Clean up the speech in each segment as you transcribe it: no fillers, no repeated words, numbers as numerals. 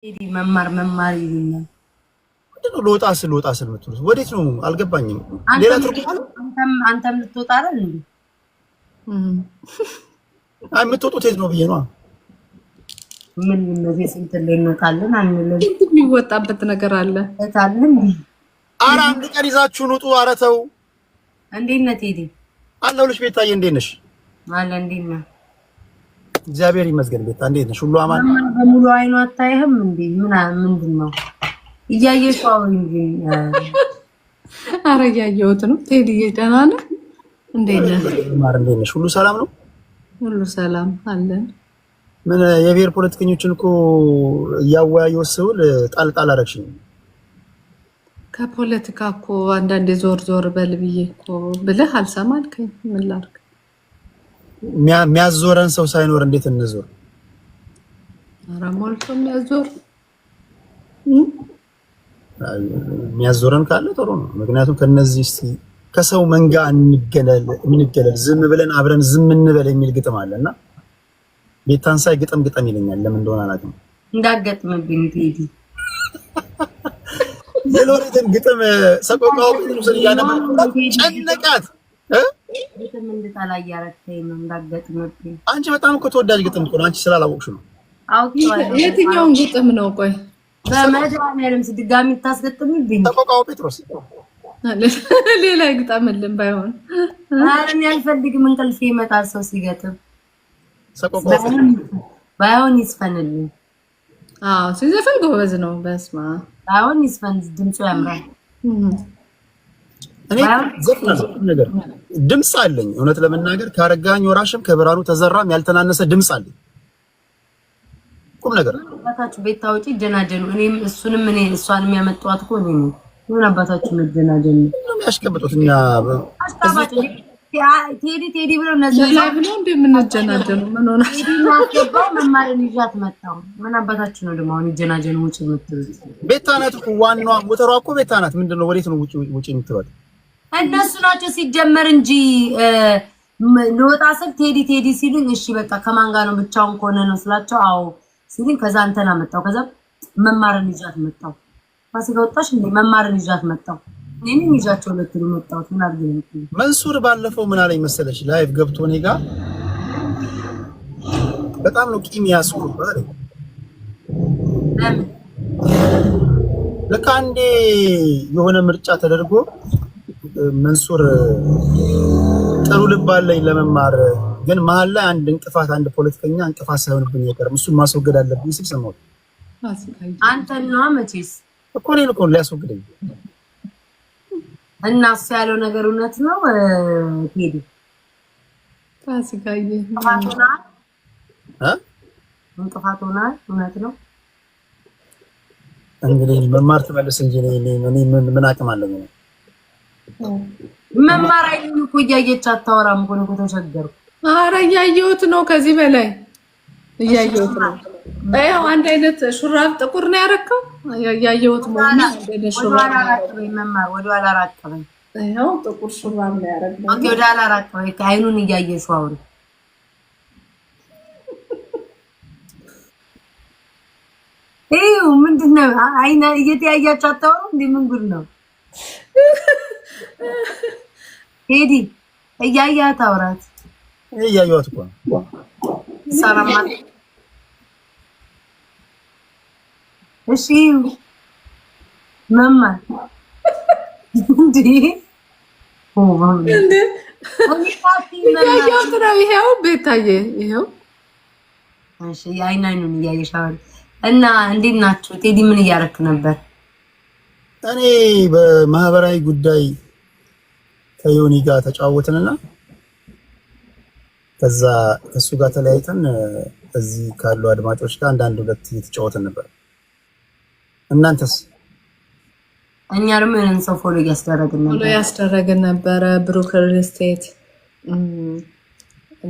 ቴዲ መማር ይሉኛል። ምንድነው ልወጣ ስል የምትሉት? ወዴት ነው አልገባኝም። ሌላ ትርጉም አለ? አንተም ልትወጣ አይደል እንዴ? አይ የምትወጡት የት ነው ብዬ ነው። ምን እነዚህ ስንት ላይ እንወጣለን አንልም። የሚወጣበት ነገር አለ እታልን። ኧረ አንድ ቀን ይዛችሁን ውጡ። ኧረ ተው። እንዴት ነህ ቴዲ? አለሁልሽ። ቤታዬ እንዴት ነሽ? አለ እንዴት ነህ? እግዚአብሔር ይመስገን። ቤታ እንዴት ነሽ? ሁሉ አማን? በሙሉ አይኑ አታይህም እንዴ? ምንድን ነው እያየሽ አውሪ እንጂ። ኧረ እያየሁት ነው። ቴዲ ደህና ነህ? እንዴት ነህ? ማር እንዴት ነሽ? ሁሉ ሰላም ነው? ሁሉ ሰላም አለን። ምን የብሔር ፖለቲከኞችን እኮ እያወያየሁ ስውል ጣልጣል አደረግሽኝ። ከፖለቲካ እኮ አንዳንዴ ዞር በል ብዬ እኮ ብለህ አልሰማ አልከኝ። ምን ላድርግ? የሚያዞረን ሰው ሳይኖር እንዴት እንዞር? ኧረ ሞልቶ የሚያዞር የሚያዞረን ካለ ጥሩ ነው። ምክንያቱም ከነዚህ እስቲ ከሰው መንጋ እንገለል፣ ዝም ብለን አብረን ዝም እንበል የሚል ግጥም አለና ቤታን ሳይ ግጥም ይለኛል። ለምን እንደሆነ አላውቅም። እንዳገጥምብኝ ቴዲ የሎሬትን ግጥም ሰቆቃው ጴጥሮስን እያነበብኩላት ጨነቃት። ግጥም እንድጠላ እያረከኝ ነው። እንዳገጥምብኝ አንቺ በጣም እኮ ተወዳጅ ግጥም እኮ ነው። አንቺ ስላላወቅሽ ነው። የትኛውን ግጥም ነው? ቆይ በመድኃኒዓለም ድጋሚ ታስገጥምብኝ። ሰቆቃው ጴጥሮስ ሌላ ግጠምልን ባይሆን። ኧረ እኔ አልፈልግም። እንቅልፌ ይመጣል ሰው ሲገጥም። ሰቆቃው ባይሆን ይስፈንልኝ። አዎ ሲዘፈን ጎበዝ ነው። በስማ ባይሆን ይስፈን፣ ድምፁ ያምራል። እኔ ነገር ድምፅ አለኝ። እውነት ለመናገር ካረጋኝ ወራሽም ከብርሃኑ ተዘራም ያልተናነሰ ድምፅ አለኝ። ቁም ነገር አባታችሁ ቤት ታውጪ ጀናጀኑ። እኔም እሱንም እሷንም ያመጣኋት እኮ እኔ ነኝ። ምን አባታችሁ መጀናጀኑ ነው የሚያስቀምጡት? እኛ ቴዲ ብለው እነዚህ ላይ ብለው እንደምንጀናጀኑ ምን ሆነ? ቴዲ ማስገባው መማርን ይዣት መጣሁ። ምን አባታችሁ ነው ደግሞ አሁን ጀናጀኑ ውጪ የምትሉት? ቤታ ናት እኮ ዋናዋ ሞተሯ እኮ ቤታ ናት። ምንድነው ወዴት ነው ውጪ የምትሏት? እነሱ ናቸው ሲጀመር እንጂ ልወጣ ስል ቴዲ ሲሉኝ እሺ በቃ ከማን ጋር ነው ብቻውን ከሆነ ነው ስላቸው አዎ ሲሉኝ ከዛ አንተና መጣሁ። ከዛ መማርን ይዣት መጣሁ። ፋሲካ ወጣሽ እንዴ? መማርን ይዣት መጣሁ። እኔን ይዣቸው ለትሉ መጣሁ። ምን አድርገኝ ነው? መንሱር ባለፈው ምን አለኝ መሰለሽ? ላይቭ ገብቶ እኔ ጋር በጣም ነው ቂም ያስኩት አይደል? ለካ አንዴ የሆነ ምርጫ ተደርጎ መንሱር ጥሩ ልብ አለኝ ለመማር ግን መሀል ላይ አንድ እንቅፋት አንድ ፖለቲከኛ እንቅፋት ሳይሆንብኝ አይቀርም እሱን ማስወገድ አለብኝ ሲል ሰማሁት። አንተ ነው መቼስ እኮ እኔን እኮ ሊያስወግደኝ እና እሱ ያለው ነገር እውነት ነው። ቴዲ ፋሲካዬ እንቅፋት ሆናል። እውነት ነው። እንግዲህ መማር ትመልስ እንጂ እኔ ምን አቅም አለኝ ነው? መማር አይደለም እኮ እያየች አታወራም እኮ ነው ተቸገርኩ። ኧረ እያየሁት ነው። ከዚህ በላይ እያየሁት ነው። ያው አንድ አይነት ሹራብ ጥቁር ነው ያረከው። እያየሁት ነው። አንድ ሹራብ መማር ወደኋላ አራቀበኝ። ያው ጥቁር ሹራብ ነው ያረከው። ወደኋላ አራቀበኝ። አይኑን እያየሽው አውሪ። ምንድነው? አይና እየተያያችሁ አታወሩ እንዴ? ምን ጉድ ነው? ቴዲ እያያት አውራት። እያየኋት እኮ ነው። ሰላም እሺ መማር እንዴ እያየሁት ነው። ይሄው ቤታዬ ይሄው። እሺ አይኑን እያየሽ አውሪ። እና እንዴት ናችሁ? ቴዲ ምን እያረክ ነበር? እኔ በማህበራዊ ጉዳይ ከዮኒ ጋር ተጫወትንና ከዛ ከሱ ጋር ተለያይተን እዚህ ካሉ አድማጮች ጋር አንዳንድ ሁለት እየተጫወትን ነበር። እናንተስ? እኛ ደግሞ የሆነን ሰው ፎሎ እያስደረግን ነበረ። ብሩክ ሪል ስቴት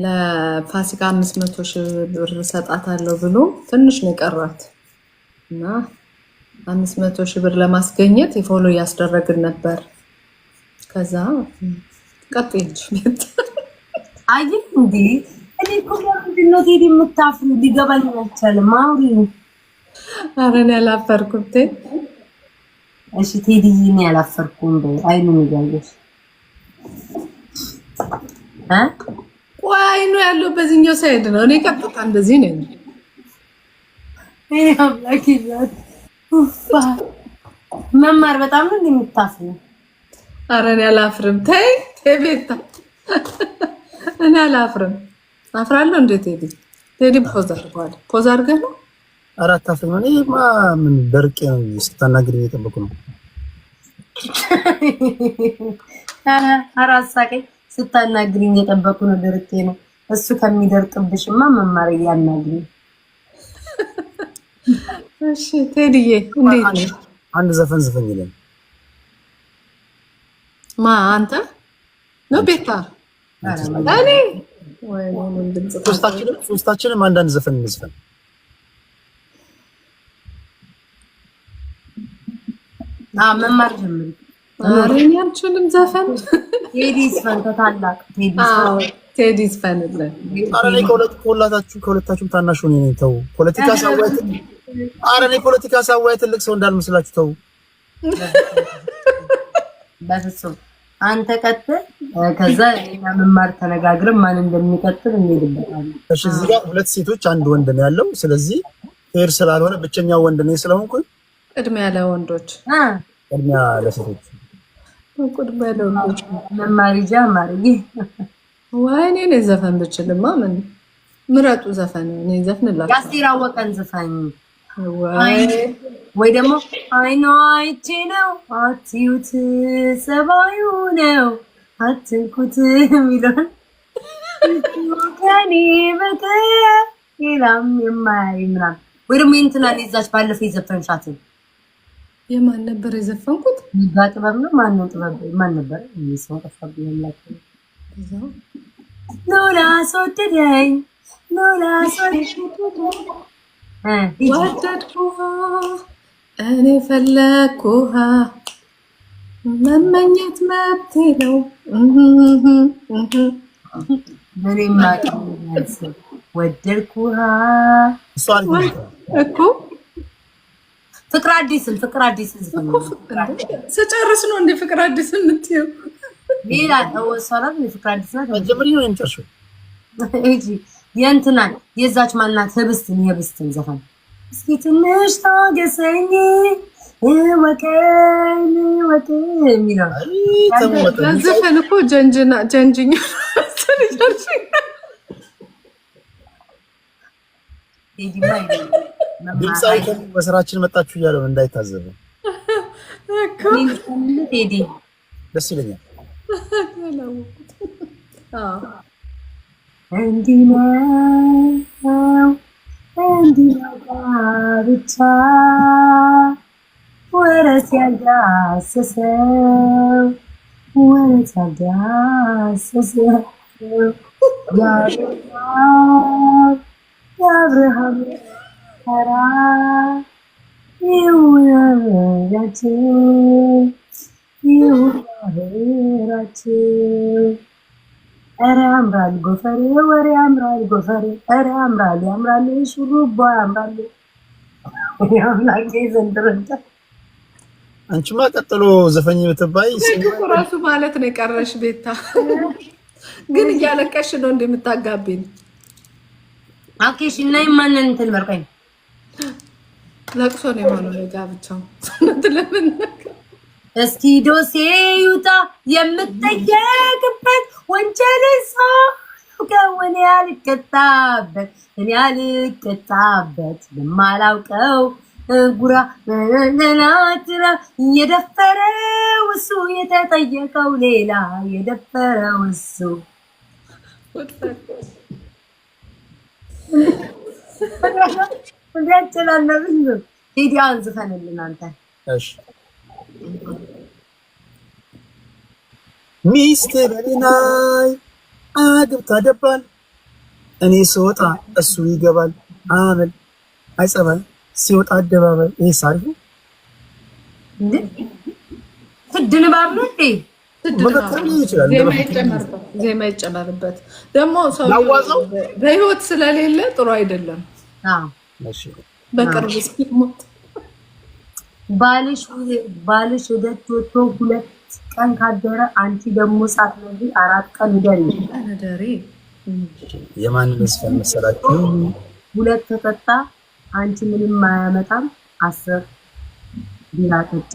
ለፋሲካ 500,000 ብር ሰጣታለሁ ብሎ ትንሽ ነው የቀራት እና 500,000 ብር ለማስገኘት የፎሎ እያስደረግን ነበር። ከዛ ቀጥይልሽ ቤት አይ እንዴ እኔ እኮ ምንድነው ቴዲ የምታፍሩ? ሊገባኝ አልቻለም። አውሪ ኧረ እኔ አላፈርኩም። እሺ ቴዲዬ እኔ አላፈርኩም በይ። አይኑን እያየሽ ቆይ አይኑ ያለው በዚህኛው ሳይድ ነው። እኔ ቀጥታ እንደዚህ ነኝ። አምላኬ ይላል። መማር በጣም ነው እንደምታፍሩ። ኧረ እኔ አላፍርም። ተይ ቤታ እኔ አላፍርም። አፍራለሁ እንዴ ቴዲ? ቴዲ ፖዝ አድርጓል። ፖዝ አድርገህ ነው? አራት አፍሪማ እኔማ ምን ደርቄ ነው ስታናግሪኝ እየጠበኩ ነው። አራት ሳቀኝ ስታናግሪኝ እየጠበኩ ነው። ደርቄ ነው እሱ ከሚደርቅብሽማ መማር እያናግሪኝ። እሺ ቴዲዬ እንዴት ነው? አንድ ዘፈን ዝፈኝልን። ማ አንተ ነው ቤታ? እኔ ወይ ሶስታችንም አንዳንድ ዘፈን እንዝፈን። መማር ጀምሪ። ኧረ እኔ አልችልም ዘፈን። ቴዲ ዝፈን ከታላቅ ቴዲ ዝፈንልን። ኧረ እኔ ከሁለታችሁም ታናሽ ሆኜ ነኝ። ተው ፖለቲካ ሳዋይ። ኧረ እኔ ፖለቲካ ሳዋይ ትልቅ ሰው እንዳልመስላችሁ ተው። በፍጹም አንተ ቀጥል። ከዛ እኛ መማር ተነጋግረን ማን እንደሚቀጥል እንሄድበታለን። እሺ እዚህ ጋር ሁለት ሴቶች አንድ ወንድ ነው ያለው። ስለዚህ ፌር ስላልሆነ ብቸኛው ወንድ ነው ስለሆንኩኝ ቅድሚያ ለወንዶች ቅድሚያ ለሴቶች ቅድሚያ ለወንዶች መማር ይጀምራል። ወይኔ እኔ ዘፈን ብችልማ ምን ምረጡ ዘፈን እኔ ዘፍንላችሁ። የአስቴር አወቀን ዘፈን ወይ ደግሞ አይኗ አይቼ ነው አትዩት ጸባዩ ነው አትንኩት የሚለውን ከኔ በቀር ሌላም የማያይ ምናምን ወይ ደግሞ እንትናን ይዛች ባለፈው የዘፈንሻትን የማን ነበር የዘፈንኩት? ንጋ ጥበብ ነው ማነው ጥበብ ማን ነበር? ሰው ጠፋብኝ። ሎላ አስወደደኝ ሎላ ወደድኩህ እኔ ፈለግኩህ መመኘት መብቴ ነው። ምንም ማቀስ ወደድኩህ እኮ ፍቅር አዲስን ስጨርስ ነው እንደ ፍቅር አዲስ የምትይው ሌላ ተወሰራት ፍቅር አዲስ ናት። መጀመሪያ ነው የምጨርሽው እጂ የእንትናን የዛች ማናት ህብስትን ዘፈን እስኪ ትንሽ ታገሰኝ ወቀን የሚለው ዘፈን እኮ ጀንጅኛ ድምፃዊ በስራችን መጣችሁ እያለው እንዳይታዘብ ቴዲ ደስ ይለኛል። እንዲህ ነው ብቻ ወረት ያልዳሰሰው የአብርሃም ተራ ይውራችን ኧረ ያምራል ጎፈሬ ወሬ ያምራል ጎፈሬ ኧረ ያምራል ሹሩባ ያምራል። አምላኬ ዘንድሮ አንቺማ ቀጥሎ ዘፈኝ ብትባይ ራሱ ማለት ነው የቀረሽ ቤታ ግን እያለቀሽ ነው እንደምታጋቢን። አኬሽ እና ማንን እንትን በርቀኝ ለቅሶ ነው የሆነው ጋብቻው ለምን እስኪ ዶሴ ይውጣ የምትጠየቅበት ወንጀል ሳውቀው እኔ ያልቀጣበት የማላውቀው ጉራ ናትራ የደፈረው እሱ የተጠየቀው ሌላ የደፈረው እሱ እንዲያጨላለብኝ ቴዲያን ዝፈንልን አንተ። እሺ ሚስት በሌላይ አግብታ ደባል እኔ ስወጣ እሱ ይገባል አመል አይጸባይ ሲወጣ አደባባይ ይሄ ሳሪፍ እንዴ ትድንባብ ነው እንዴ ዜማ ይጨመርበት ደግሞ ሰው በህይወት ስለሌለ ጥሩ አይደለም። እሺ በቅርብ ሲሞት ባልሽ ወደት ወጥቶ 2 ቀን ካደረ አንቺ ደግሞ ሳትነግሪ 4 ቀን ደሪ የማንን መስፈን መሰላችሁ? 2 ተጠጣ አንቺ ምንም አያመጣም 10 ቢራ ጠጪ።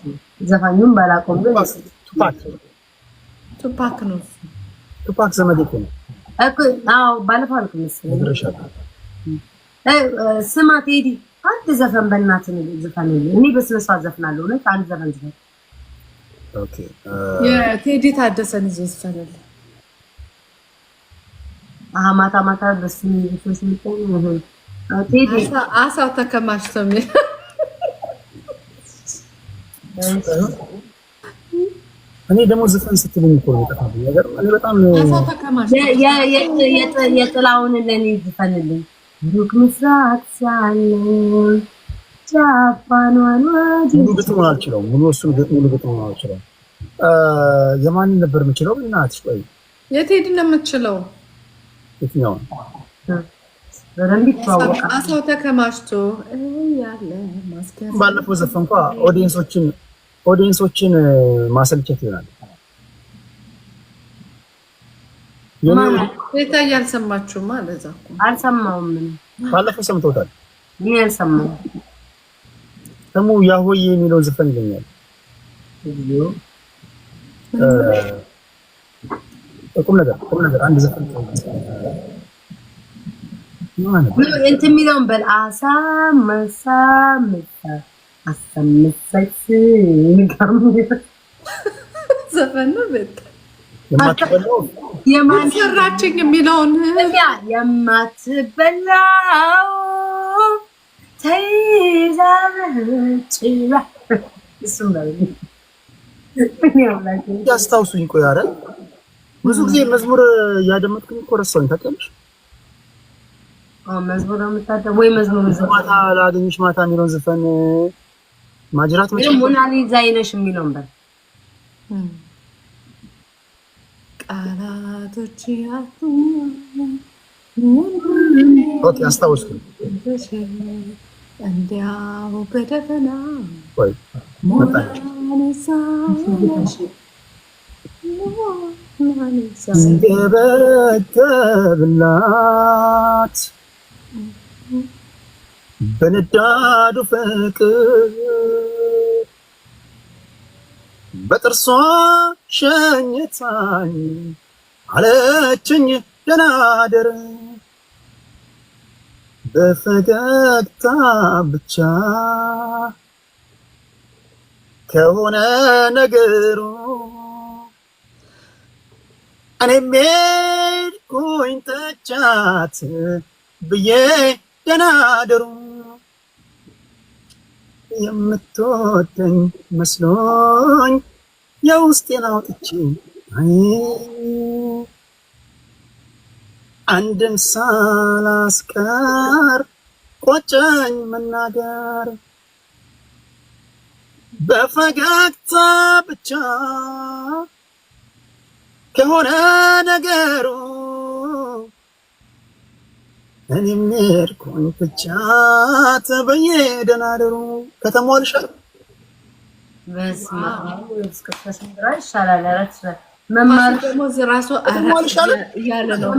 ዘፋኙን ባላቆም ቱፓክ ነው። ቱፓክ ዘመዴ እኮ ነው እኮ። አዎ ባለፈው አልኩ መሰለኝ። ስማ ቴዲ አንድ ዘፈን በእናትህ ዘፈንልኝ። እኔ በስነ ስርዓት ዘፍናለሁ። እውነት አንድ ዘፈን ዘፈን። ኦኬ የቴዲ ታደሰን ዘፈንልኝ። ማታ ማታ በስኒ ቢቶሽ ነው ቴዲ አሳው ተከማችተው እኔ ደግሞ ዘፈን ስትልኝ እኮ ነው የጠፋብኝ ነገር። እኔ በጣም የጥላውን ለኔ ዘፈንልኝ። ሩቅ ምስራቅ ሳለን ጃፓኗን ሙሉ ግጥሙን አልችለውም። ሙሉ ግጥሙን አልችለውም። የማንን ነበር የምችለው? እናትሽ ቆይ የቴዲ ነው የምትችለው? የትኛውን? በደንብ ይተዋወቃል። አሳው ተከማችቶ ያለ ማስከፍ ባለፈው ዘፈንኳ ኦዲየንሶችን ማሰልቸት ይሆናል። ቤታ ያልሰማችሁማ ለዛ እኮ አልሰማውም። ባለፈው ሰምተውታል። እኔ አልሰማው። ደግሞ ያሆዬ የሚለውን ዘፈን ይለኛል። ቁም ነገር አንድ ዘፈን እንትን የሚለውን በል አሳምሳይስ ዘፈን ነው። ቤት የማትበላው ሰራችኝ የሚለውን የማትበላው ተይዛ ጭራ እሱም ያስታውሱኝ። ቆይ ኧረ ብዙ ጊዜ መዝሙር ያደመጥኩኝ እኮ ረሳሁኝ። ታውቂያለሽ? መዝሙር የምታደም ወይ መዝሙር ማታ ላገኝሽ ማታ የሚለውን ዘፈን ማጅራት መቼ ሞናሊዛ አይነሽ የሚለውን በል ቃላቶች ያቱ ኦኬ አስታውስኩኝ። እንዲያው በደፈና ወይ ሞናሊዛ ስገበገብላት በንዳዱ ፍቅር በጥርሷ ሸኝታኝ አለችኝ ደህና እደር በፈገግታ ብቻ ከሆነ ነገሩ እኔም ሄድኩኝ ተቻት ብዬ ደህና እደሩ የምትወደኝ መስሎኝ የውስጤን አውጥቼ አንድም ሳላስቀር ቆጨኝ መናገር በፈገግታ ብቻ ከሆነ ነገሩ እኔም ሄድኩኝ ትቻት ብዬ ደህና እደሩ ከተሞልሻል በስመ አብ እስከ ስንድራ ይሻላል። መማር ደግሞ እራሱ እያለ ነው።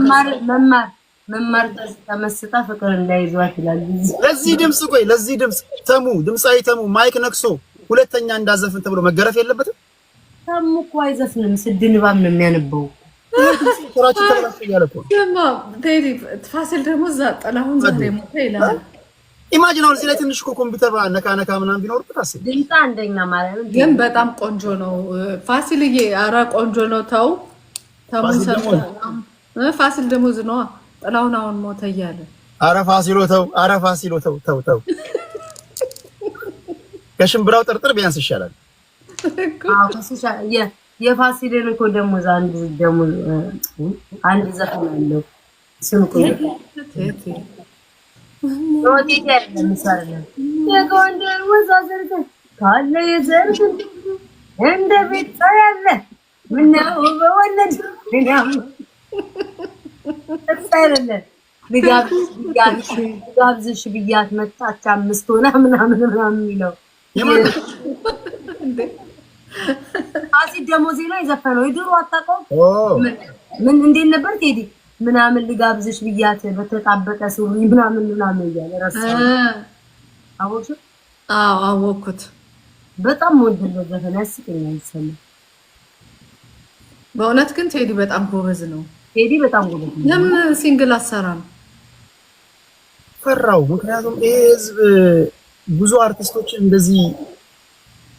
መማር ተመስጣ ፍቅር እንዳይዟት ይላል። ለዚህ ድምፅ ድምፃዊ ተሙ ማይክ ነክሶ ሁለተኛ እንዳዘፍን ተብሎ መገረፍ የለበትም። ተሙ እኮ አይዘፍንም፣ ስድ ንባብ ነው የሚያነበው። ቁራችን ተበላሽ እያለ እኮ ፋሲል ደግሞ እዛ ጥላሁን ዛሬ ሞተ ይላል። ኢማጂን አሁን እዚህ ላይ ትንሽ እኮ ኮምፒውተር ነካ ምናምን ቢኖርበት አስብ። ድምፅ አንደኛ ማለት ግን በጣም ቆንጆ ነው ፋሲልዬ። ኧረ ቆንጆ ነው። ተው ፋሲል ደግሞ ዝነዋ ጥላሁን አሁን ሞተ እያለ ኧረ ፋሲሎ ተው ከሽምብራው ጥርጥር ቢያንስ ይሻላል። የፋሲልን እኮ ደሞዝ አንድ ዘፈን አለው ስም የጎንደር ወዛዝርት ካለ የዘርግ እንደ ቤት ያለ ምነው በወለድ አይደለም ልጋብዝሽ ብያት መጣች 5 ሆና ምናምን የሚለው አሲድ ደሞዜ ላይ ዘፈነው የድሮ አታውቀውም? ምን እንዴት ነበር ቴዲ ምናምን ልጋብዝሽ ብያት በተጣበቀ ሱሪ ምናምን እያለ ረሳው። አዎ አወኩት። በጣም ወንድለ ዘፈን ያስቀኛል ሰማ። በእውነት ግን ቴዲ በጣም ጎበዝ ነው። ቴዲ በጣም ጎበዝ ነው። ለምን ሲንግል አሰራም? ፈራው። ምክንያቱም ይሄ ህዝብ ብዙ አርቲስቶችን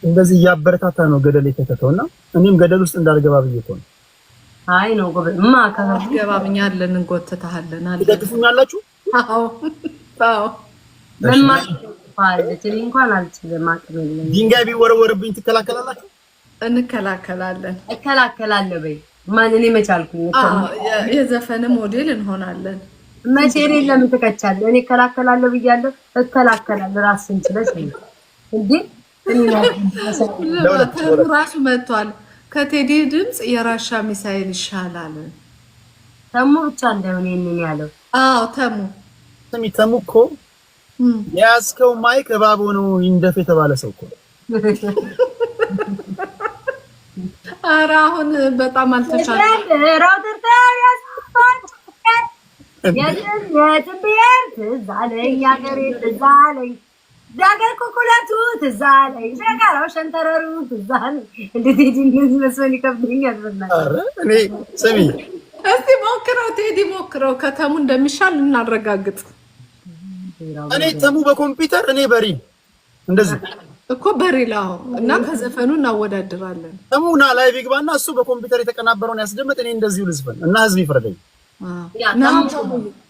እንደዚህ ያበረታታ ነው ገደል የተከተውና እኔም ገደል ውስጥ እንዳልገባ ብዬ እኮ ነው። አይ ነው ጎበዝ ገባብኛለን እንጎተታለን አለ። ትደግፉኛላችሁ? አዎ አዎ። ማለት እኔ እንኳን አልችልም አቅም የለኝም። ድንጋይ ቢወረወርብኝ ትከላከላላችሁ? እንከላከላለን። እከላከላለሁ በይ ማን እኔ መቻልኩኝ። የዘፈን ሞዴል እንሆናለን። መቼ እኔ ለምን ትከቻለህ? እኔ እከላከላለሁ ብያለሁ። እከላከላለሁ ራስን ችለሽ እንዴ ራሱ መጥቷል። ከቴዲ ድምጽ የራሻ ሚሳኤል ይሻላል። ተሙ ብቻ እንደሆነ እኔን ያለው አዎ ተሙ ተሙ እኮ ያስከው ማይክ እባብ ሆኖ ይንደፍ የተባለ ሰው እኮ። ኧረ አሁን በጣም አልተሻለም። ራውተር ያስፋች የትም ብሄር ትዝ አለኝ አገሬ ትዝ አለኝ ዳገር ኩኩለቱ ትዝ አለኝ ሸጋራው ሸንተረሩ ትዝ አለኝ። እንዴት እንደዚህ መስሎኝ ይከብደኛል። ኧረ እኔ ስሚ እስቲ ሞክረው ቴዲ ሞክረው። ከተሙ እንደሚሻል እናረጋግጥ። እኔ ተሙ በኮምፒውተር እኔ በሪል እንደዚህ እኮ በሪላው እና ከዘፈኑ እናወዳድራለን። ተሙና ላይቭ ይግባና እሱ በኮምፒውተር የተቀናበረውን ያስደምጥ። እኔ እንደዚሁ ልዝፈን እና ህዝብ ይፈርደኝ።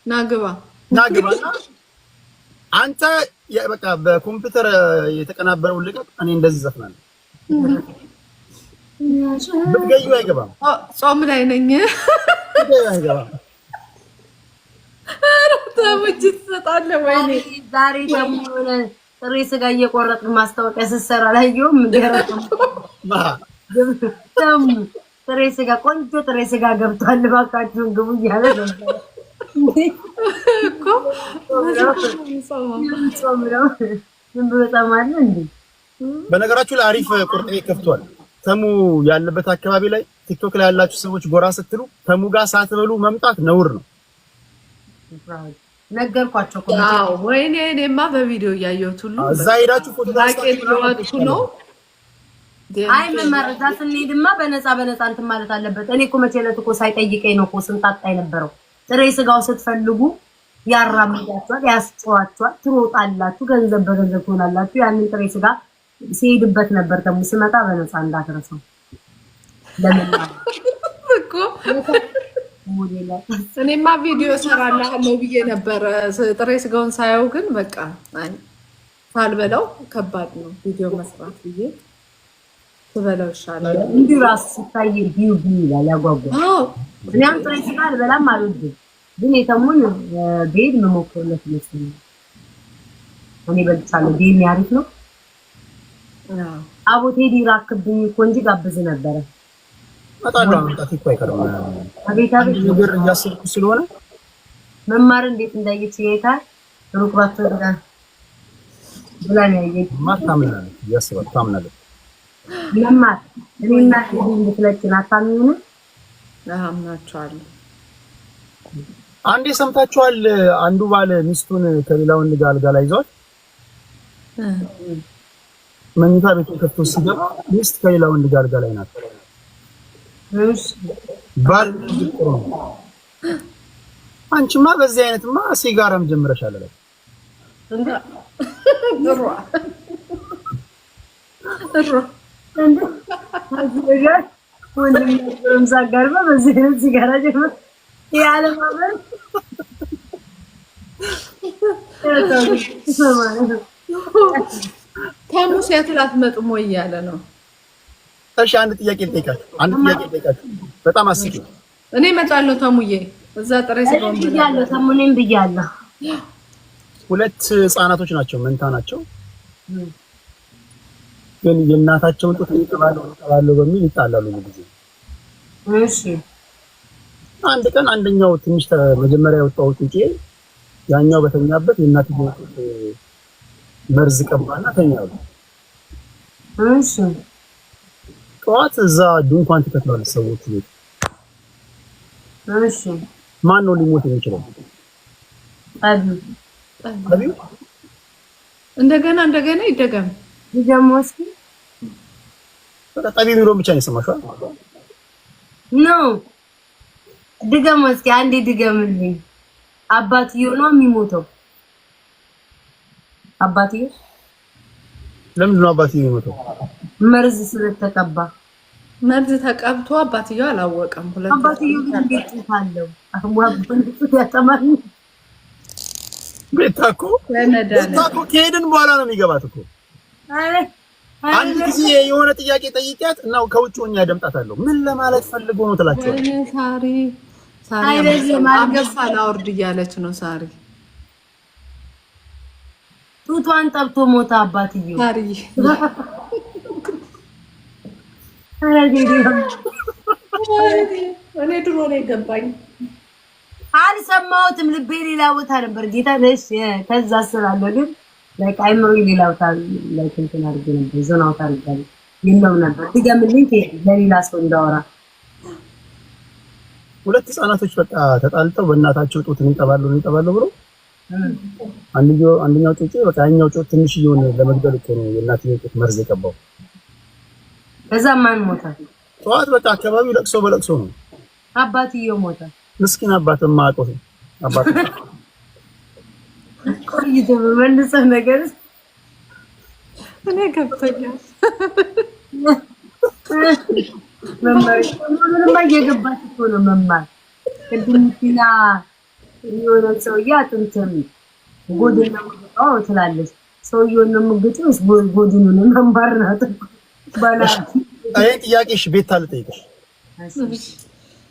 ናግባ አንተ በቃ በኮምፒውተር የተቀናበረውን ልቀቅ። እኔ እንደዚህ ዘፍናለሁ። ብትገዩ አይገባም። ጾም ላይ ነኝ። አይገባም። ተሙጅ ትሰጣለህ ወይኔ? ዛሬ ደግሞ ጥሬ ስጋ እየቆረጥን ማስታወቂያ ስትሰራ ላየሁም እንደረከም ተሙ ጥሬ ስጋ ቆንጆ ጥሬ ስጋ ገብቷል እባካችሁን ግቡ እያለ ነበር እኮ። በነገራችሁ ላይ አሪፍ ቁርጥ ቤት ከፍቷል ተሙ ያለበት አካባቢ ላይ። ቲክቶክ ላይ ያላችሁ ሰዎች ጎራ ስትሉ ተሙ ጋር ሳትበሉ መምጣት ነውር ነው። ነገርኳቸው እኮ። አዎ ወይኔ እኔማ በቪዲዮ እያየሁት ሁሉ እዛ ሄዳችሁ ፎቶ ታውቂው ነው። አይ መመረጃ ስንሄድማ በነፃ እንትን ማለት አለበት። እኔ እኮ መቼ ዕለት እኮ ሳይጠይቀኝ ነው እኮ ስንጣጣ የነበረው። ጥሬ ስጋው ስትፈልጉ ያራምዳችኋል፣ ያስጨዋችኋል፣ ትሮጣላችሁ፣ ገንዘብ በገንዘብ ትሆናላችሁ። ያንን ጥሬ ስጋ ሲሄድበት ነበር ተሙ ስመጣ በነፃ እንዳትረሳው ለምን እኮ እኔማ ቪዲዮ ሰራላለሁ ብዬ ነበር። ጥሬ ስጋውን ሳየው ግን በቃ ሳልበላው ከባድ ነው ቪዲዮ መስራት ብዬ ትበላው ይሻላል። እንዲሁ ራስ ሲታይ ቢዩ ይላል ያጓጓል። እኔም ጥሬ ስጋ አልበላም አልወድም፣ ግን የተሙን ቤድ መሞከርለት ይመስላል። እኔ በልቻለሁ። ቤድ ያሪፍ ነው። አቦ ቴዲ ራክብኝ እኮ እንጂ ጋብዝ ነበረ። አጣጣው አጣት እኮ አይቀርም። አቤት ነገር እያሰብኩ ስለሆነ መማር እንዴት እንዳየች ይሄታ ሩክባቶ ጋር ብላኝ ያየች ማታምናለች እያሰብኩ ታምናለች። መማር እኔና እንድትለጭና ታምኙን አምናቸዋለሁ። አንዴ ሰምታችኋል። አንዱ ባለ ሚስቱን ከሌላ ወንድ ጋር አልጋ ላይ ይዟል። መኝታ ቤቱን ከፍቶ ሲገባ ሚስት ከሌላ ወንድ ጋር አልጋ ላይ ናት። ባል ጥሩ ነው። አንቺማ በዚህ አይነትማ ሲጋራም ጀምረሻል አለ እንዴ? ሲጋራ ጀምረ ያለ ማበር ተሙ ሲያትል አትመጡም ወይ እያለ ነው። እሺ አንድ ጥያቄ ልጠይቃችሁ። በጣም አስቂኝ። እኔ እመጣለሁ ተሙዬ፣ እዛ ጥሬ ስጋውን ብያለሁ። ተሙኔም ብያለሁ። 2 ህፃናቶች ናቸው፣ መንታ ናቸው። ግን የእናታቸውን ጡት ይቀባሉ በሚል ይጣላሉ ጊዜ። እሺ አንድ ቀን አንደኛው ትንሽ መጀመሪያ የወጣው ጭንቄ ያኛው በተኛበት የእናትየው መርዝ ቀባና ተኛው። እሺ ጠዋት እዛ ድንኳን ተከትሏል ሰዎች ቤት። እሺ ማን ነው ሊሞት የሚችለው? አቢው እንደገና ይደገም ይደሞስኪ በቃ ጠቢብ የሚለውን ብቻ ነው የሰማሽው? ኖ ድገሞስኪ አንዴ ድገምልኝ። አባትየው ነው የሚሞተው? አባትየው ለምንድን ነው አባትየው የሚሞተው? መርዝ ስለተቀባ። መርዝ ተቀብቶ አባትየው አላወቀም። ሁለት አባትየው ግን እንዴት አለው? አሁን ያተማኝ ቤታ እኮ ከሄድን በኋላ ነው የሚገባት እኮ። አንድ ጊዜ የሆነ ጥያቄ ጠይቂያት እና ከውጭ ሆኜ ያደምጣታለሁ። ምን ለማለት ፈልጎ ነው ትላቸዋለች። ሳሪ አንገፋ ላውርድ እያለች ነው ሳሪ። ጡቷን ጠብቶ ሞታ አባትየው። ሳሪ እኔ ድሮ ነው የገባኝ። አልሰማሁትም። ልቤ ሌላ ቦታ ነበር። ጌታ ነሽ ከዛ ስላለው ግን ላይክ አይምሮ ሌላ ቦታ ላይ እንትን አድርጌ ነበር። ዞናው ታርጋለሁ ይለው ነበር። ድገምልኝ ለሌላ ሰው እንዳወራ። ሁለት ህፃናቶች በቃ ተጣልተው በእናታቸው ጡት ይጠባሉ ብሎ አንደኛው ጩጬ በቃ ያኛው ጩጬ ትንሽ ይሆን ለመግደል እኮ ነው የእናትየው ጡት መርዝ የቀባው። ከዛ ማን ሞተ? ጠዋት በቃ አካባቢው ለቅሶ በለቅሶ ነው። አባትየው ሞተ። ምስኪን አባትም ማቆስ አባት ቆይቶ በመልሰህ ነገር እኔ ገብቶኛል። መማር ምንም እየገባች እኮ ነው መማር። ቅድምና የሆነ ሰውዬ አጥንትም ጎድን ነው ትላለች። ሰውዬውን ነው የምትገጪው ወይስ ጎድኑን መማር ናት? ባላ አይ ጥያቄሽ ቤት አልጠይቅሽ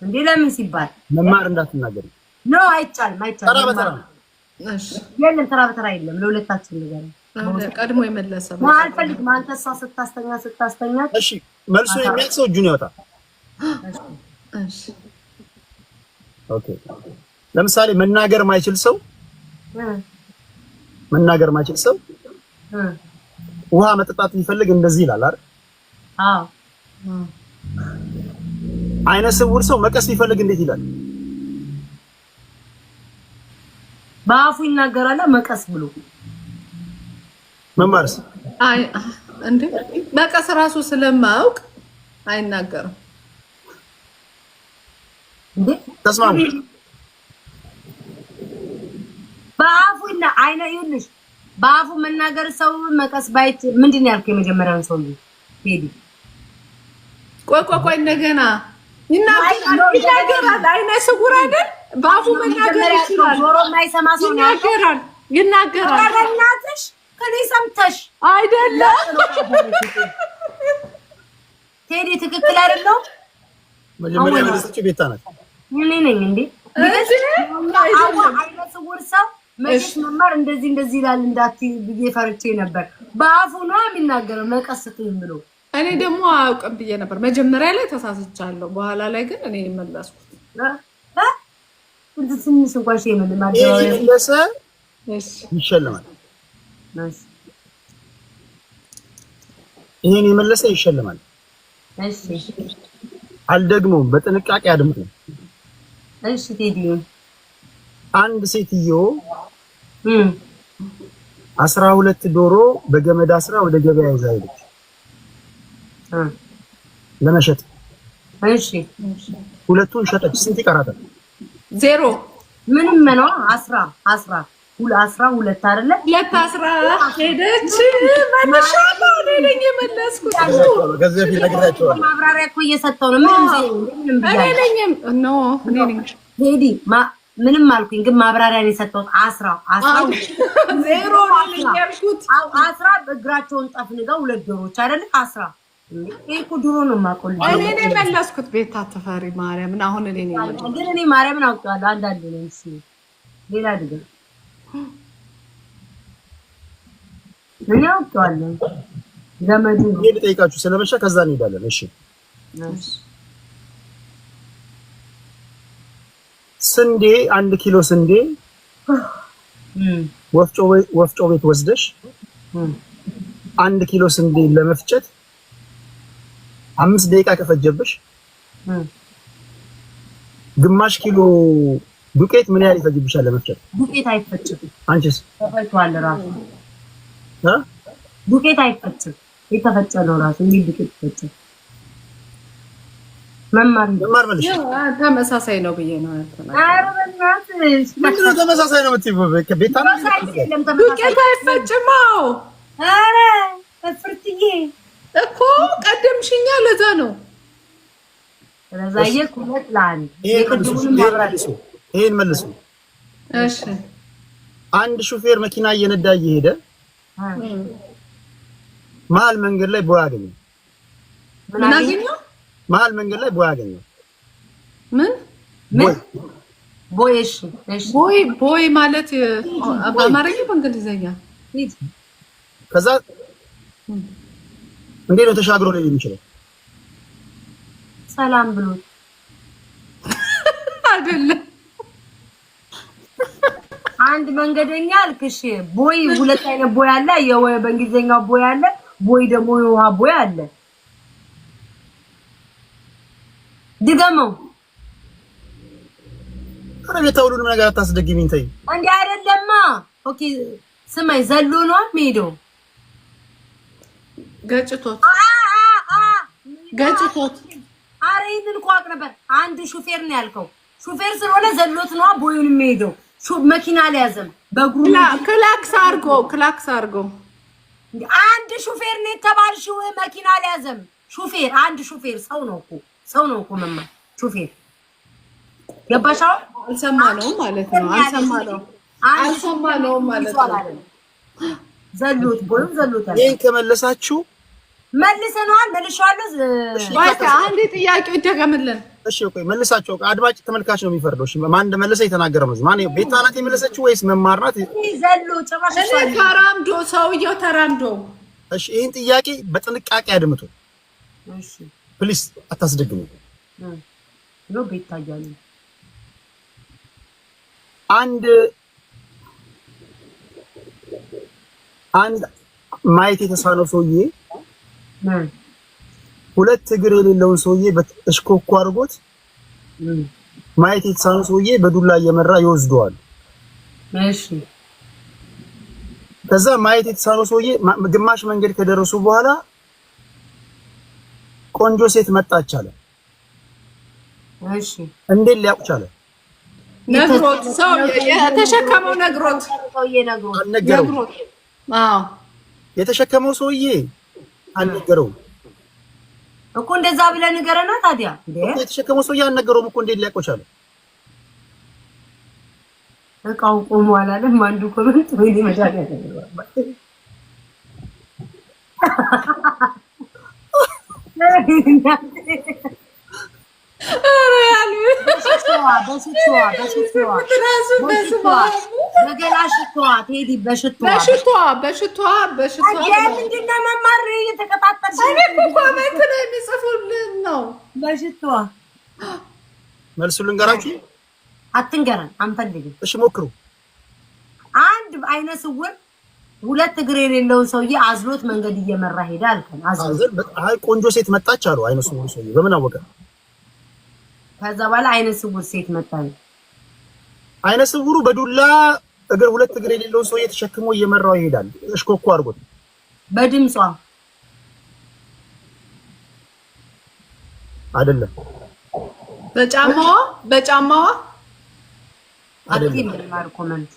እንዴ ለምን ሲባል መማር እንዳትናገሪ ነው። አይቻልም። ተራ በተራ እሺ የለም ተራ በተራ የለም። ለሁለታችን ነገር ቀድሞ የመለሰ አልፈልግም። አንተ እሷ ስታስተኛ እሺ መልሶ የሚያውቅ ሰው እጁን ያወጣ። እሺ ኦኬ ለምሳሌ መናገር ማይችል ሰው ውሃ መጠጣት ቢፈልግ እንደዚህ ይላል አይደል? አዎ አይነ ስውር ሰው መቀስ ቢፈልግ እንዴት ይላል? በአፉ ይናገራል መቀስ ብሎ። መማርስ አይ እንዴ መቀስ ራሱ ስለማያውቅ አይናገርም እንዴ? ተስማሙ። በአፉና አይነ ይልሽ በአፉ መናገር ሰው መቀስ ባይት ምንድነው ያልከው? የመጀመሪያውን ሰው ሄዲ ቆይ እንደገና ይናገራል። አይነ ስውር አይደል? በአፉ መናገር ይችላል። ጆሮ የማይሰማ ሰው ይናገራል። እናትሽ ከኔ ሰምተሽ አይደለም ቴዲ ትክክል አይደለም። መጀመሪያ መለሰች ቤታ ናት። እኔ ነኝ እንዴ? አይነ ስውር ሰው መቼስ መማር እንደዚህ ይላል እንዳትይ ብዬ ፈርቼ ነበር። በአፉ ነው የሚናገረው መቀስቱኝ ብሎ። እኔ ደግሞ አውቅም ብዬ ነበር። መጀመሪያ ላይ ተሳስቻለሁ። በኋላ ላይ ግን እኔ መለስኩት። ትንሽ እንኳን ሸይ ምን ማለት ይሸልማል። ይሄን የመለሰ ይሸልማል። እሺ አልደግሞም። በጥንቃቄ አድምጡ። እሺ ቴዲ አንድ ሴትዮ 12 ዶሮ በገመድ አስራ ወደ ገበያ ይዛ ሄደች ለመሸጥ። እሺ ሁለቱን ሸጠች። ስንት ይቀራታል? 0 ምንም ነው 12 አይደለ? 2 ሄደች። ማሻአላ ነኝ የመለስኩት። ከዚህ በፊት ነግራቸዋለሁ። ማብራሪያ እኮ እየሰጠው ነው። ምንም ቴዲ ምንም አልኩኝ፣ ግን ማብራሪያ ነው የሰጠሁት። 0 ያልኩት 10 እግራቸውን ጠፍንገው 2 ዶሮች አይደለ? 10 ይሄ እኮ ድሮ ነው የማውቀው። እኔ ነኝ የመለስኩት። ቤት አትፈሪ ማርያምን። አሁን እኔ ነኝ የመለስኩት። ግን እኔ ማርያምን አውቀዋለሁ። አንዳንድ ነው እሺ። ሌላ ድገም። እኔ አውቀዋለሁ። ገመዱ ይሄ ልጠይቃችሁ ስለመሸ ከዛ እንሄዳለን። እሺ ስንዴ 1 ኪሎ ስንዴ ወፍጮ ቤት ወስደሽ 1 ኪሎ ስንዴ ለመፍጨት 5 ደቂቃ ከፈጀብሽ ግማሽ ኪሎ ዱቄት ምን ያህል ይፈጅብሻል ለመፍጨት? ዱቄት አይፈጭም። አንቺስ? ተፈጭቷል ራሱ ዱቄት አይፈጭም። የተፈጨ ነው ራሱ። እንዴ ዱቄት ይፈጭም? መማር መልሽ። ተመሳሳይ ነው ብዬ ነው ያልኩት። ኧረ በእናትሽ ምንድነው ተመሳሳይ ነው የምትይው? ቤታ ዱቄት አይፈጭም። ኧረ ፍርትዬ እኮ ቀደምሽኛ ለዛ ነው። ስለዛ የኩለት ላን ይሄን መልሱ። እሺ አንድ ሹፌር መኪና እየነዳ እየሄደ መሀል መንገድ ላይ ቦይ አገኘ። ምን አገኘው? መሀል መንገድ ላይ ቦይ አገኘ። ምን ቦይ? እሺ ቦይ ማለት በአማርኛ በእንግሊዘኛ። ከዛ እንዴት ነው ተሻግሮ ላይ የሚችለው? ሰላም ብሎ አይደለም። አንድ መንገደኛ አልክሽ። ቦይ ሁለት አይነት ቦይ አለ። በእንግሊዘኛው ቦይ አለ፣ ቦይ ደግሞ የውሃ ቦይ አለ። ድገመው። አረ ቤታውሉንም ነገር አታስደግሚኝ ተይ። እንዴ አይደለማ። ኦኬ ስማይ ዘሎ ነው ሄዶ ገጭቶት። አረ ይሄንን እኮ አውቅ ነበር። አንድ ሹፌር ነው ያልከው። ሹፌር ስለሆነ ዘሎት ነው ቦዩን የሚሄደው። መኪና አልያዘም በእግሩ ክላክስ አድርጎ አንድ ሹፌር ነው የተባልሽው። መኪና አልያዘም ሹፌር። አንድ ሹፌር ሰው ነው እኮ መማ ሹፌር ገባሻው? አልሰማነውም ማለት ነው። አልሰማነውም ማለት ነው። ዘሎት ቦዩን ዘሎት ያለ ይሄን ከመለሳችሁ መልሰናል። መልሻለሁ። ባይታ አንዴ ጥያቄው ይደገምልን። እሺ ቆይ መልሳችሁ። አድማጭ ተመልካች ነው የሚፈርደው። እሺ ማን እንደመለሰ የተናገረው ነው። ማን ቤታ ናት የመለሰችው ወይስ መማር ናት? ዘሎ ጭራሽ ተራምዶ ሰውየው ተራምዶ። እሺ ይሄን ጥያቄ በጥንቃቄ አድምጡ። እሺ ፕሊስ አታስደግሙ። ነው ቤታ ያለ አንድ ማየት የተሳነው ሰውዬ ሁለት እግር የሌለውን ሰውዬ በእሽኮኮ አድርጎት ማየት የተሳነው ሰውዬ በዱላ እየመራ ይወስደዋል። እሺ ከዛ ማየት የተሳነው ሰውዬ ግማሽ መንገድ ከደረሱ በኋላ ቆንጆ ሴት መጣች አለ። እሺ እንዴት ሊያውቅ ቻለ? ነግሮት ሰው የተሸከመው ነግሮት። አዎ የተሸከመው ሰውዬ አልነገረውም እኮ። እንደዛ ብለህ ንገረና ታዲያ። የተሸከመው ሰውዬ አልነገረውም እኮ። እንዴት ሊያውቅ ቻለ? እቃው ቆሞ አላለም። አንዱ ኮሜንት ወይ መጃጃ ያደርጋል። መልሱ ልንገራችሁ። አትንገረን አንፈልግም። እሺ ሞክሩ። አንድ አይነ ስውር ሁለት እግር የሌለውን ሰውዬ አዝሎት መንገድ እየመራ ሄደ አልከን። አይ ቆንጆ ሴት መጣች አሉ። አይነ ስውር ሰውዬ በምን አወቀ? ከዛ በኋላ አይነ ስውር ሴት መጣች። አይነ ስውሩ በዱላ እግር ሁለት እግር የሌለውን ሰውዬ ተሸክሞ እየመራው ይሄዳል። እሽኮኮ አድርጎት በድምጿ አይደለም፣ በጫማዋ አይደለም። ማር ኮመንት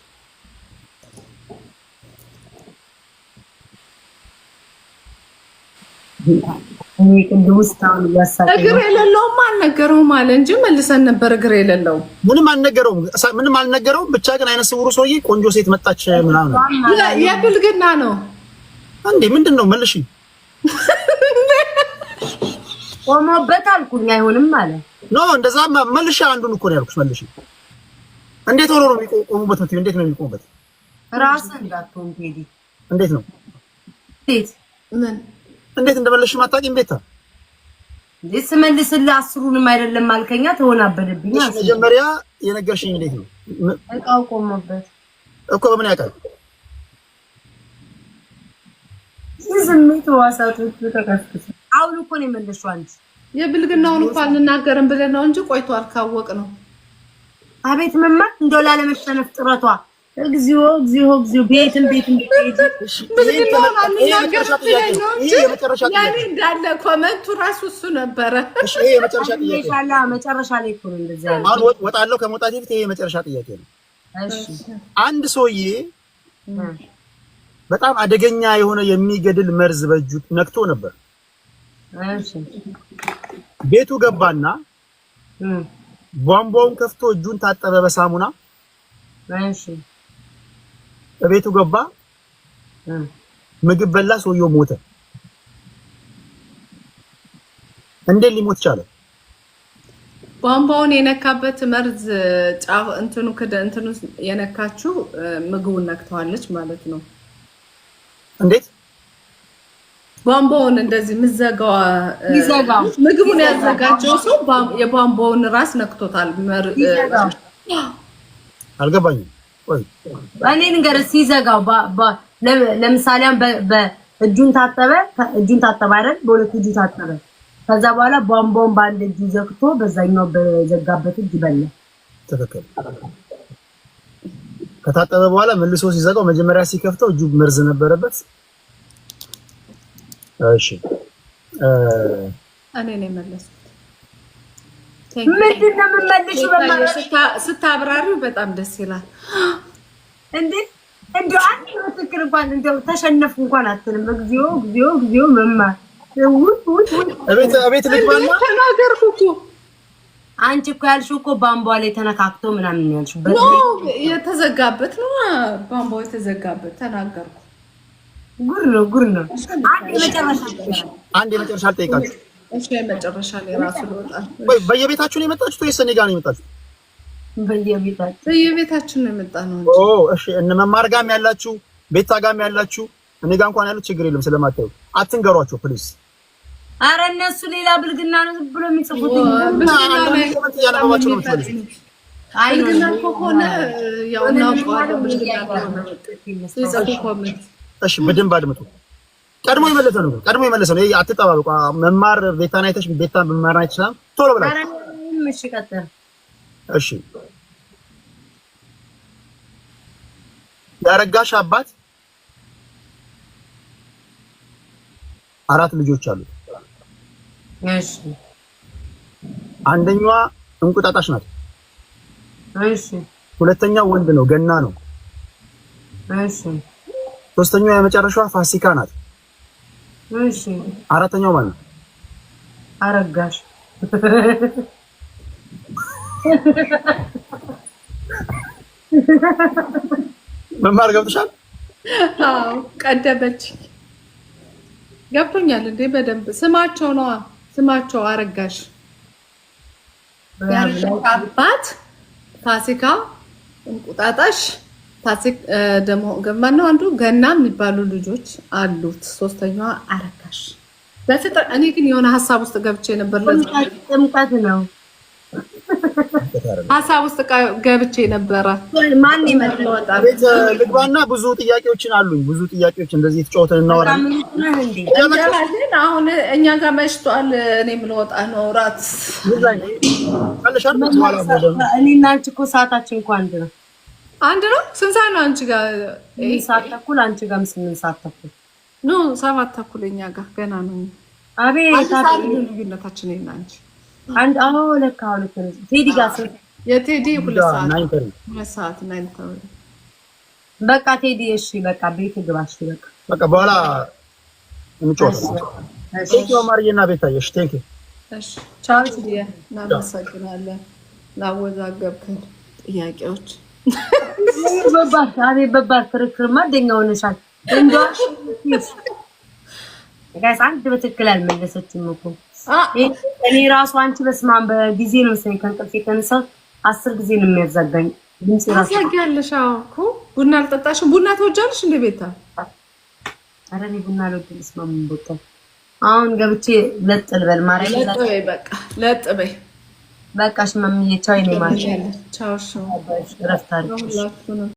እግር የሌለውም አልነገረውም አለ እንጂ መልሰን ነበር። እግር የሌለው ምንም አልነገረውም። ብቻ ግን አይነ ስውሩ ሰውዬ ቆንጆ ሴት መጣች ምናምን የብልግና ነው እንዴ? ምንድን ነው? መልሺ። ቆሞበት አልኩኝ። አይሆንም አለ። ኖ እንደዛ መልሺ። አንዱን እኮ ነው ያልኩሽ። መልሺ። እንዴት ሆኖ ነው የሚቆሙበት? እንዴት ነው የሚቆሙበት? ራስህ እንዳትሆን ቴዲ። እንዴት ነው? እንዴት ምን እንዴት እንደመለስሽ ማታውቂም ቤታ። ስመልስልህ አስሩንም አይደለም አልከኛ ተወናበደብኝ። መጀመሪያ የነገርሽኝ እንዴት ነው? እቃው ቆመበት እኮ በምን ያውቃል? ስሜት ዋሳቶች ተከፍተው አሁን እኮ ነው የመለስሽው አንቺ። የብልግናውን እንኳን እንናገርን ብለን ነው እንጂ ቆይቷል ካወቅ ነው። አቤት መማር እንደው ላለመሸነፍ ጥረቷ እግዚኦ እግዚኦ እግዚኦ ቤትም ብልግናውን አንናገርን ብለን ነው እንጂ ያኔ እንዳለ ኮመንቱ ራሱ እሱ ነበረ። እሺ ይሄ የመጨረሻ ጥያቄ ነው። መጨረሻ ላይ እኮ ነው እንደዛ ያለው። አሁን ወጣለሁ ከመውጣቴ በፊት ይሄ የመጨረሻ ጥያቄ ነው። እሺ አንድ ሰውዬ በጣም አደገኛ የሆነ የሚገድል መርዝ በእጁ ነክቶ ነበር። እሺ ቤቱ ገባና ቧንቧውን ከፍቶ እጁን ታጠበ በሳሙና። እሺ ቤቱ ገባ፣ ምግብ በላ፣ ሰውየው ሞተ። እንዴት ሊሞት ቻለ? ቧንቧውን የነካበት መርዝ እንትኑ የነካችው ምግቡን ነክተዋለች ማለት ነው። እንዴት ቧንቧውን እንደዚህ ምዘጋው ምግቡን ያዘጋጀው ሰው የቧንቧውን ራስ ነክቶታል። አልገባኝም። ቆይ እኔ ንገር ሲዘጋው ለምሳሌ በእጁን ታጠበ አይደል? በሁለት እጁ ታጠበ። ከዛ በኋላ ቧንቧውን በአንድ እጁ ዘግቶ በዛኛው በዘጋበት እጅ በላ። ተከከለ። ከታጠበ በኋላ መልሶ ሲዘጋው መጀመሪያ ሲከፍተው እጁ መርዝ ነበረበት። እሺ እኔ ነኝ መለስኩት። ምንድን ነው የምመልሽው? ስታብራሪው በጣም ደስ ይላል። እንደው አንድ ትክክል እንኳን እንደው ተሸነፍኩ እንኳን አትልም። እግዚኦ እግዚኦ እግዚኦ መማር አቤት ልግባና ተናገርኩ እኮ። አንቺ እኮ ያልሽው እኮ ቧንቧ ላይ ተነካክቶ ምናምን ያልሽው የተዘጋበት ነው። ቧንቧው የተዘጋበት ተናገርኩ። ጉር ነው። አንድ የመጨረሻ ልጠይቃችሁ። እሺ የመጨረሻ ላይ ራሱ ልወጣ። ወይ በየቤታችሁ ነው የመጣችሁት ወይስ እኔ ጋር ነው የመጣችሁት? በየቤታችን ነው የመጣነው። ኦ እሺ። እነ መማር ጋርም ያላችሁ ቤታ ጋርም ያላችሁ እኔ ጋር እንኳን ያሉት ችግር የለም ስለማታዩ አትንገሯቸው ፕሊዝ። አረ እነሱ ሌላ ብልግና ነው ብሎ የሚጽፉት ብልግና ከሆነ ያው እናውቀዋለን። ብልግና ከሆነ እሺ በደንብ አድምጡ። ቀድሞ የመለሰ ነው። አትጠባበቁ። መማር ቤታን አይተሽ ቤታን መማር አይተሻል። ቶሎ ብላ እሺ ቀጥል። እሺ ያረጋሽ አባት 4 ልጆች አሉት። እሺ አንደኛዋ እንቁጣጣሽ ናት። እሺ ሁለተኛው ወንድ ነው፣ ገና ነው። እሺ ሶስተኛው የመጨረሻዋ ፋሲካ ናት። እሺ አራተኛው ማለት ነው አረጋሽ። መማር ገብቶሻል? አዎ ቀደበች። ገብቶኛል እንዴ በደንብ ስማቸው ነው። ስማቸው አረጋሽ፣ ያረጋሽ አባት፣ ፋሲካ፣ እንቁጣጣሽ፣ ደግሞ ገማነው አንዱ ገና የሚባሉ ልጆች አሉት። ሶስተኛዋ አረጋሽ። በፍጥር እኔ ግን የሆነ ሀሳብ ውስጥ ገብቼ ነበር። ጥምቀት ነው ሀሳብ ውስጥ ገብቼ ነበረ። ማን ይመጣ ቤት ልግባና ብዙ ጥያቄዎችን አሉኝ። ብዙ ጥያቄዎች እንደዚህ ተጫውተን እናወራለን። አሁን እኛ ጋር መሽቷል። እኔ ምን ወጣ ነው ራት እኔና አንቺ እኮ ሰዓታችን እኮ አንድ ነው። ስንት ሰዓት ነው አንቺ ጋር? 7:30 አንቺ ጋር 8:30 ኖ 7:30 እኛ ጋር ገና ነው። አቤት ልዩነታችን እና አንቺ አንድ ለካ ሁለት ነው። ቴዲ ጋር የቴዲ 2 ሰዓት 9 በቃ ቴዲ እሺ በቃ ቤት ግባሽ በቃ በኋላ እንጫወታለን። እሺ ማርዬና ቤታዬሽ ቴንክ ዩ እሺ ቻው ቴዲ እናመሰግናለን። ላወዛገብከን ጥያቄዎች በባር ክርክርማ ደኛ ሆነሻል። እንደው ጋይስ አንድ በትክክል አልመለሰችም እኮ እኔ ራሱ አንቺ በስማም በጊዜ ነው ሰይከን ከንቅልፌ የተነሳው 10 ጊዜ ነው የሚያዛጋኝ። ድምጽ ራሱ ታሳጋለሽ እኮ። ቡና አልጠጣሽም? ቡና ተወጃለሽ እንደ ቤታ? ኧረ እኔ ቡና አልወድም። ስማም ቦታ አሁን ገብቼ ለጥ ልበል ማረኝ። ለጥ በይ በቃ ለጥ በይ በቃ። እሺ ማምዬ ቻው። ይኔ ማለት ቻው። እሺ ረፍት አድርጊ።